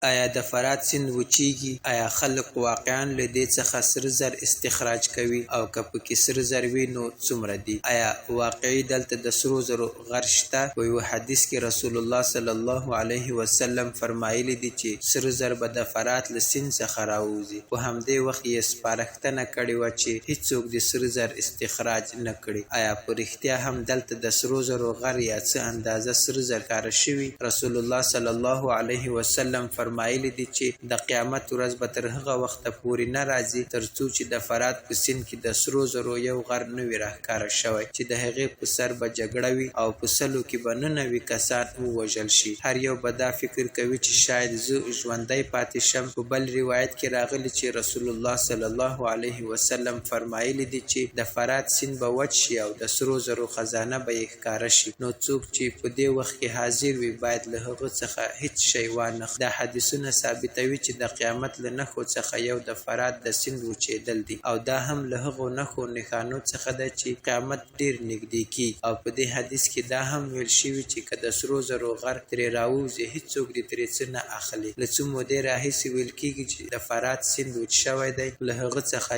آیا د فرات سیند وچیږي؟ آیا خلک واقعا له دې څخه سره زر استخراج کوي؟ او که پکې سره زر وي نو څومره دي؟ آیا واقعي دلته د سرو زرو غر شته؟ په یو حدیث کې رسول الله صلی الله علیه وسلم فرمایلی دي چې سره زر به د فرات له سیند څخه راوځي. په همدې وخت یې سپارښتنه کړې وه چې هیڅوک د سره زر استخراج نه کړي. آیا په رښتیا هم دلته د سرو زرو غر یا څه اندازه سره زر کاره شوي؟ رسول الله صلی الله علیه وسلم فرمایلی دي چې د قیامت ورځ به تر هغه وخته پورې نه راځي تر څو چې د فرات په سیند کې د سرو زرو یو غر نه وي راښکاره شوی چې د هغې په سر به جګړه وي او په سلو کې به 99 کسان ووژل شي. هر یو به دا فکر کوي چې شاید زه ژوندی پاتې شم. په بل روایت کې راغلی چې رسول الله صلی الله علیه وسلم فرمایلی دي چې د فرات سیند به وچ شي او د سرو زرو خزانه به یې ښکاره شي. نو څوک چې په دې وخت کې حاضر وي باید له هغه څخه هیڅ شی وانخلي. دا حدیثونه ثابتوي چې د قیامت له نښو څخه یو د فرات د سیند وچېدل دي او دا هم له هغو نښو نښانو څخه ده چې قیامت ډیر نږدې کیږي. او په دې حدیث کې دا هم ویل شوي چې که د سرو زرو غر ترې راووځي هیڅوک دې ترې څه نه اخلي. له څو مودې راهیسې ویل کېږي چې د فرات سیند وچ شوی دی. له هغه څخه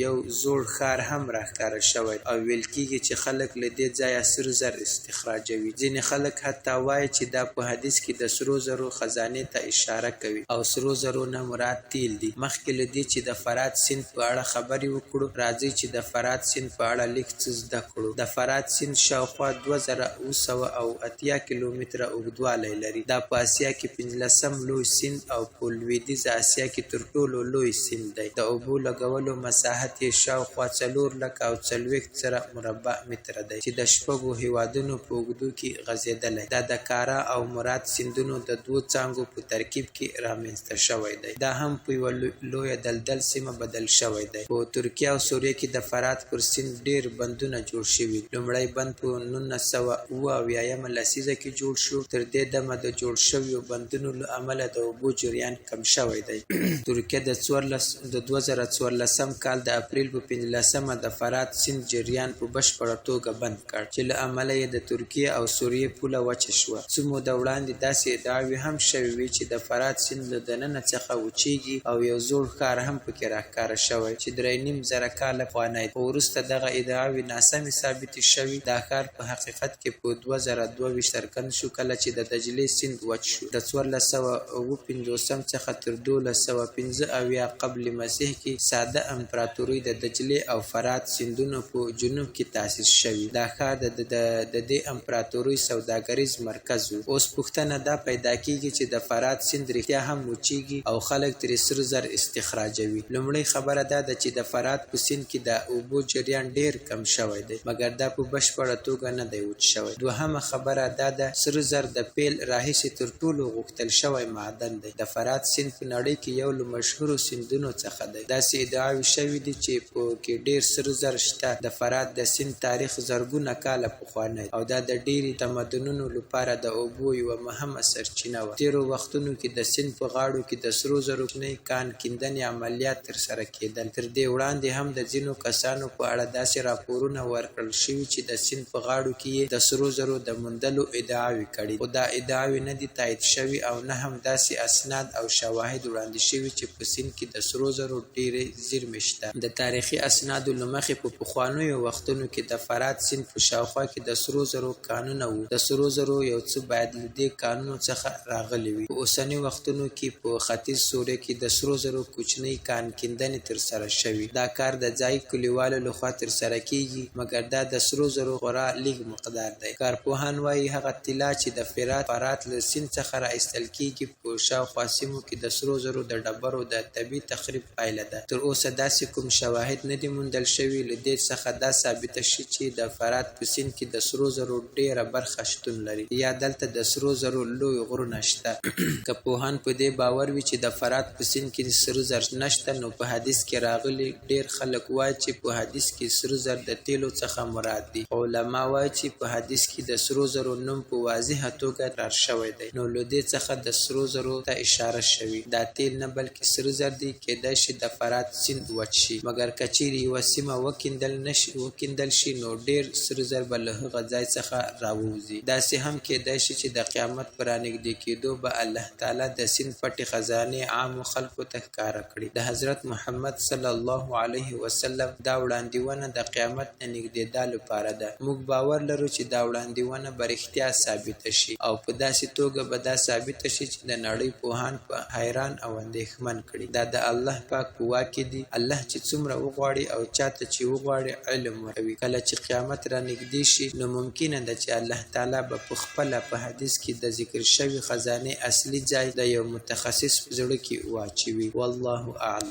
یو زوړ ښار هم راښکاره شوی او ویل کېږي چې خلک له دې ځایه سره زر استخراجوي. ځینې خلک حتی وایي چې دا په حدیث کې د سرو زرو خزانې ته اشاره کوي او سرو زرو نه مراد تیل دي. مخکې له دې چې د فرات سیند په اړه خبرې وکړو راځئ چې د فرات سیند په اړه لږ څه زده کړو. د فرات سیند شاوخوا 2780 کیلومتره اوږدوالی لري. دا په اسیا کې 15م لوی سیند او په لویدیځه اسیا کې تر ټولو لوی سیند دی. د اوبو لګولو مساحت یې شاوخوا 440 مربع متره دی چې د 6 هیوادونو په اوږدو کې غځېدلی. دا د کارا او مراد سیندونو د 2 څانګو په ترکیب کې رامنځته شوی دی. دا هم په یوه لویه دلدل سیمه بدل شوی دی. په ترکیه او سوریه کې د فرات پر سیند ډیر بندونه جوړ شوي. لومړی بند په 1979 لسیزه کې جوړ شو. تر دې دمه د جوړ شویو بندونو له امله د اوبو جریان کم شوی دی. ترکیه د 2014 کال د اپریل په 15مه د فرات سیند جریان په بشپړه توګه بند کړ چې له امله یې د ترکیه او سوریې پوله وچه شوه. څو موده وړاندې داسې ادعاوې هم شوې وې چې د فرات سیند له دننه څخه وچیږي او یو زوړ ښار هم پکې راښکاره شوی چې 3.5 کاله پخوانی دی. خو وروسته دغه ادعاوې ناسمې ثابتې شوې. دا ښار په حقیقت کې په 2022 سرګند شو کله چې د دجلې سیند وچ شو. د 1450 څخه تر 1275 قبل مسیح کې ساده امپراتوري د دجلې او فرات سیندونو په جنوب کې تاسیس شوی. دا ښار د دې امپراتوري سوداګریز مرکز و. اوس پوښتنه دا پیدا کیږي چې د فرات سیند رښتیا هم وچیږي او خلک ترې سره زر استخراجوي. لومړی خبره دا ده چې د فرات په سیند کې د اوبو جریان ډیر کم شوی دی مګر دا په بشپړه توګه نه دی وچ شوی. دوهمه خبره دا ده سره زر د پیل راهیسې تر ټولو غوښتل شوی معدن دی. د فرات سیند په نړۍ کې یو له مشهورو سیندونو څخه دی. داسې ادعاوې شوي دي چې په کې ډیر سره زر شته. د فرات د سیند تاریخ زرګونه کاله پخوانی او دا د ډیری تمدنونو لپاره د اوبو یوه مهمه سرچینه وه. تیرو وختونو کې د سیند په غاړو کې د سرو زرو کوچنۍ کان کیندنې عملیات ترسره کېدل. تر دې وړاندې هم د ځینو کسانو په اړه داسې راپورونه ورکړل شوي چې د سیند په غاړو کې یې د سرو زرو د موندلو ادعاوې کړي. خو دا ادعاوې نه دي تایید شوي او نه هم داسې اسناد او شواهد وړاندې شوي چې په سیند کې د سرو زرو ډیرې زیرمې شته. د تاریخي اسنادو له مخې په پخوانیو وختونو کې د فرات سیند په شاوخوا کې د سرو زرو کانونه وو. د سرو زرو یو څه باید له دې کانونو څخه راغلي وي. په اوسني وختونو کې په ختیځ سوریه کې د سرو زرو کوچنۍ کان کیندنې ترسره شوي. دا کار د ځایي کلیوالو لخوا ترسره کیږي مګر دا د سرو زرو خورا لږ مقدار دی. کارپوهان وایي هغه طلا چې د فرات له سیند څخه را ایستل کیږي په شاوخوا سیمو کې د سرو زرو د ډبرو د طبیعي تخریب پایله ده. تر اوسه داسې کوم شواهد نه دي موندل شوي له دې څخه دا ثابته شي چې د فرات په سیند کې د سرو زرو ډیره برخه شتون لري یا دلته د سرو زرو لوی غرونه شته. که پوهان په دې باور وي چې د فرات په سیند کې سره زر نشته نو په حدیث کې راغلي ډیر خلک وایي چې په حدیث کې سره زر د تیلو څخه مراد دي. علما وایي چې په حدیث کې د سرو زرو نوم په واضحه توګه تکرار شوی دی. نو له دې څخه د سرو زرو ته اشاره شوی. دا تیل نه بلکې سره زر دي. کېدای شي د فرات سیند وچ شي مګر که چیرې یوه سیمه وکیندل شي نو ډیر سره زر به له هغه ځای څخه راووځي. داسې هم کېدای شي چې د قیامت په رانږدې کېدو به الله تعالی تعالی د سین پټي خزانه عام خلکو ته ښکارا کړي. د حضرت محمد صلی الله علیه وسلم دا وړاندیونه د قیامت نه نږدې لپاره ده. موږ باور لرو چې دا وړاندیونه به رښتیا ثابت شي او په داسې توګه به دا ثابت شي چې د نړۍ پوهان په حیران او اندېښمن کړي. دا د الله پاک په واک کې دي. الله چې څومره وغواړي او چاته چې وغواړي علم ورکوي. کله چې قیامت را نږدې شي نو ممکنه ده چې الله تعالی به په خپله په حدیث کې د ذکر شوي خزانه اصلي ځای د یو متخصص په زړه کې واچوي. والله اعلم.